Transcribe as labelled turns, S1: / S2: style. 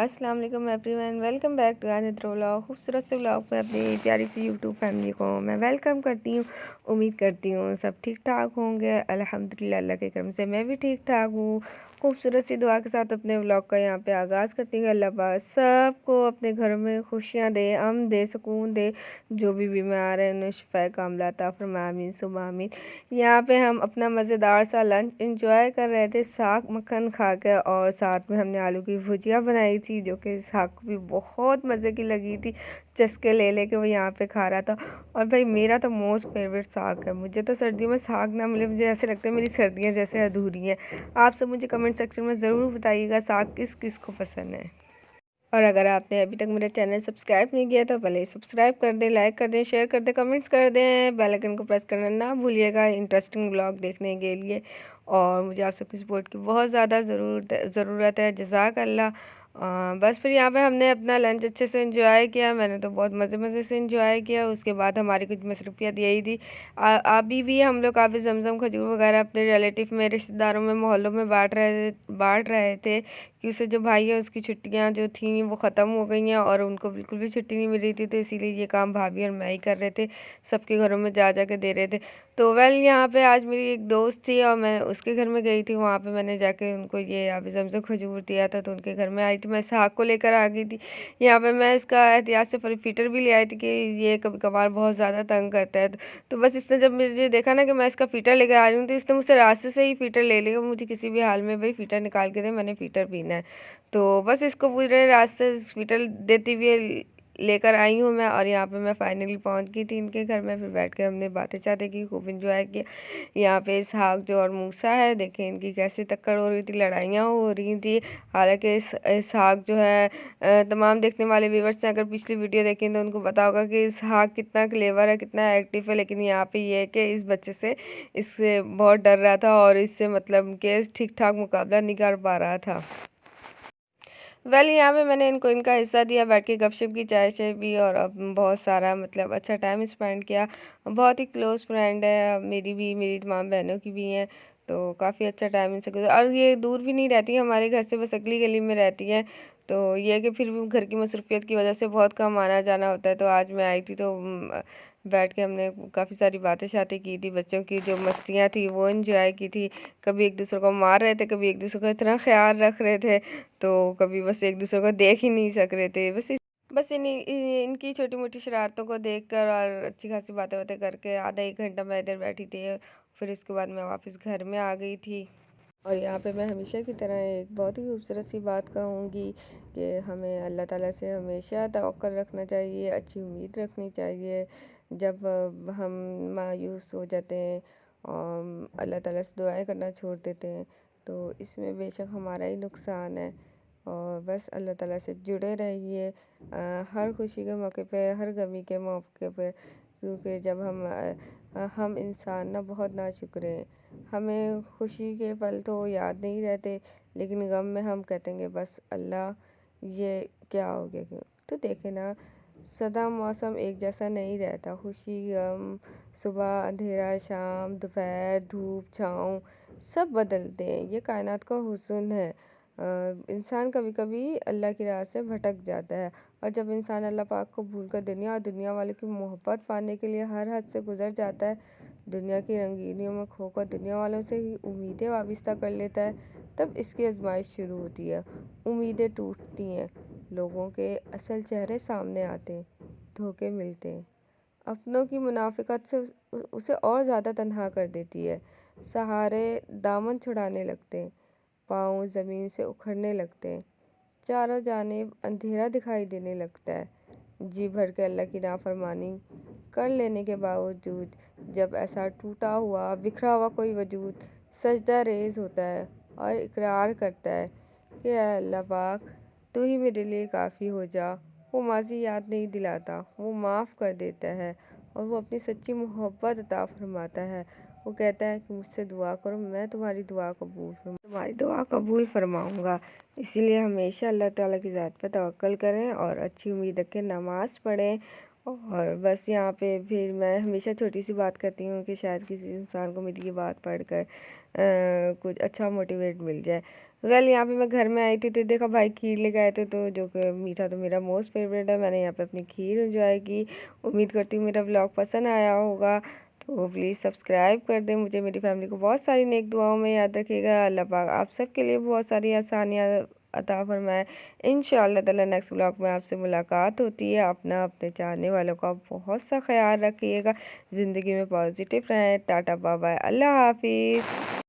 S1: अस्सलाम वालेकुम everyone, welcome back to another vlog. खूबसूरत से व्लॉग में अपनी प्यारी सी यूट्यूब फैमिली को मैं वेलकम करती हूँ। उम्मीद करती हूँ सब ठीक ठाक होंगे। अल्हम्दुलिल्लाह, अल्लाह के करम से मैं भी ठीक ठाक हूँ। खूबसूरत सी दुआ के साथ अपने व्लॉग का यहाँ पे आगाज़ करती हूँ। अल्लाह पाक सबको अपने घर में खुशियाँ दे, अमन दे, सुकून दे। जो भी बीमार है उन्हें शिफा कामिला अता फरमाए, आमीन सुम्मा आमीन। यहाँ पे हम अपना मज़ेदार सा लंच इंजॉय कर रहे थे, साग मक्खन खाकर, और साथ में हमने आलू की भुजिया बनाई थी जो कि साग को भी बहुत मज़े की लगी थी। चस्के ले लेके वो यहाँ पे खा रहा था। और भाई मेरा तो मोस्ट फेवरेट साग है। मुझे तो सर्दियों में साग ना मिले मुझे ऐसे लगता है मेरी सर्दियाँ जैसे अधूरी हैं। आप सब मुझे कमेंट सेक्शन में ज़रूर बताइएगा साग किस किस को पसंद है। और अगर आपने अभी तक मेरा चैनल सब्सक्राइब नहीं किया तो पहले सब्सक्राइब कर दें, लाइक कर दें, शेयर कर दें, कमेंट्स कर दें, बेल आइकन को प्रेस करना ना भूलिएगा इंटरेस्टिंग ब्लॉग देखने के लिए। और मुझे आप सबकी सपोर्ट की बहुत ज़्यादा ज़रूरत है। जज़ाक अल्लाह। बस फिर यहाँ पे हमने अपना लंच अच्छे से एंजॉय किया। मैंने तो बहुत मज़े से एंजॉय किया। उसके बाद हमारी कुछ मसरूफियत यही थी। अभी भी हम लोग काफ़ी जमजम खजूर वगैरह अपने रिलेटिव में, रिश्तेदारों में, मोहल्लों में बांट रहे थे कि उसे जो भाई है उसकी छुट्टियां जो थी वो ख़त्म हो गई हैं और उनको बिल्कुल भी छुट्टी नहीं मिल रही थी। तो इसीलिए ये काम भाभी और मैं ही कर रहे थे, सबके घरों में जा जा के दे रहे थे। तो वेल यहाँ पे आज मेरी एक दोस्त थी और मैं उसके घर में गई थी। वहाँ पे मैंने जाके उनको ये अभी जमज़म खजूर दिया था, तो उनके घर में आई थी। मैं साग को लेकर आ गई थी। यहाँ पे मैं इसका एहतियात से फीटर भी ले आई थी कि ये कभी कभार बहुत ज़्यादा तंग करता है। तो बस इसने जब मुझे देखा ना कि मैं इसका फ़ीटर लेकर आ रही हूँ, तो इसने मुझसे रास्ते से ही फ़ीटर ले लिया। मुझे किसी भी हाल में भाई फ़ीटर निकाल के दे, मैंने फ़ीटर पीना है। तो बस इसको पूरे रास्ते हॉस्पिटल देती हुए लेकर आई हूँ मैं। और यहाँ पे मैं फाइनली पहुँच गई थी इनके घर में। फिर बैठ के हमने बातें चातें की, खूब इंजॉय किया। यहाँ पे इसहाक जो और मूसा है, देखें इनकी कैसे टक्कर हो रही थी, लड़ाइयाँ हो रही थी। हालांकि इसहाक जो है, तमाम देखने वाले व्यूवर्स ने अगर पिछली वीडियो देखी तो उनको पता होगा कि इसहाक कितना क्लेवर है, कितना एक्टिव है। लेकिन यहाँ पे ये है कि इस बच्चे से इससे बहुत डर रहा था और इससे मतलब कि ठीक ठाक मुकाबला नहीं कर पा रहा था। यहाँ पे मैंने इनको इनका हिस्सा दिया, बैठ के गपशप की, चाय शाय पी, और अब बहुत सारा मतलब अच्छा टाइम स्पेंड किया। बहुत ही क्लोज़ फ्रेंड है मेरी भी, मेरी तमाम बहनों की भी हैं। तो काफ़ी अच्छा टाइम इनसे गुजरा। और ये दूर भी नहीं रहती हमारे घर से, बस अगली गली में रहती हैं। तो ये है कि फिर भी घर की मसरूफियत की वजह से बहुत कम आना जाना होता है। तो आज मैं आई थी तो बैठ के हमने काफ़ी सारी बातें शातें की थी। बच्चों की जो मस्तियाँ थी वो एंजॉय की थी। कभी एक दूसरे को मार रहे थे, कभी एक दूसरे का इतना ख्याल रख रहे थे, तो कभी बस एक दूसरे को देख ही नहीं सक रहे थे। बस इनकी छोटी मोटी शरारतों को देखकर और अच्छी खासी बातें बातें करके आधा एक घंटा मैं इधर बैठी थी। फिर उसके बाद मैं वापस घर में आ गई थी। और यहाँ पे मैं हमेशा की तरह एक बहुत ही खूबसूरत सी बात कहूँगी कि हमें अल्लाह ताला से हमेशा तवक्कुल रखना चाहिए, अच्छी उम्मीद रखनी चाहिए। जब हम मायूस हो जाते हैं और अल्लाह ताला से दुआएं करना छोड़ देते हैं, तो इसमें बेशक हमारा ही नुकसान है। और बस अल्लाह ताला से जुड़े रहिए हर खुशी के मौके पे, हर गमी के मौके पे। क्योंकि जब हम इंसान ना बहुत नाशुक्र हैं। हमें खुशी के पल तो याद नहीं रहते, लेकिन गम में हम कहते हैं बस अल्लाह ये क्या हो गया क्यों। तो देखे ना, सदा मौसम एक जैसा नहीं रहता। खुशी गम, सुबह अंधेरा, शाम दोपहर, धूप छाँव, सब बदलते हैं। ये कायनात का हुस्न है। इंसान कभी कभी अल्लाह की राह से भटक जाता है, और जब इंसान अल्लाह पाक को भूलकर दुनिया और दुनिया वालों की मोहब्बत पाने के लिए हर हद से गुजर जाता है, दुनिया की रंगीनियों में खोकर दुनिया वालों से ही उम्मीदें वाबिस्ता कर लेता है, तब इसकी आजमाइश शुरू होती है। उम्मीदें टूटती हैं, लोगों के असल चेहरे सामने आते हैं, धोखे मिलते हैं। अपनों की मुनाफिकत से उसे और ज़्यादा तन्हा कर देती है। सहारे दामन छुड़ाने लगते हैं, पाँव ज़मीन से उखड़ने लगते हैं, चारों जानिब अंधेरा दिखाई देने लगता है। जी भर के अल्लाह की नाफरमानी कर लेने के बावजूद जब ऐसा टूटा हुआ बिखरा हुआ कोई वजूद सजदा रेज़ होता है और इकरार करता है कि ऐ अल्लाह पाक, तू ही मेरे लिए काफ़ी हो जा। वो माज़ी याद नहीं दिलाता, वो माफ़ कर देता है, और वो अपनी सच्ची मोहब्बत अता फरमाता है। वो कहता है कि मुझसे दुआ करो, मैं तुम्हारी दुआ कबूल फरमाऊँगा। इसीलिए हमेशा अल्लाह ताला की ज़ात पर तवक्कुल करें और अच्छी उम्मीद रखें, नमाज़ पढ़ें। और बस यहाँ पे फिर मैं हमेशा छोटी सी बात करती हूँ कि शायद किसी इंसान को मेरी ये बात पढ़कर कुछ अच्छा मोटिवेट मिल जाए। वेल यहाँ पे मैं घर में आई थी तो देखा भाई खीर लेके आए थे, तो जो कि मीठा तो मेरा मोस्ट फेवरेट है। मैंने यहाँ पे अपनी खीर एंजॉय की। उम्मीद करती हूँ मेरा ब्लॉग पसंद आया होगा, तो प्लीज़ सब्सक्राइब कर दें मुझे, मेरी फैमिली को बहुत सारी नेक दुआओं में याद रखिएगा। अल्लाह पाक आप सबके लिए बहुत सारी आसानियाँ अता फरमाए। इंशाअल्लाह ताला नेक्स्ट ब्लॉग में आपसे मुलाकात होती है। अपना अपने चाहने वालों का बहुत सा ख्याल रखिएगा। ज़िंदगी में पॉजिटिव रहें। टाटा बाय बाय, अल्लाह हाफिज़।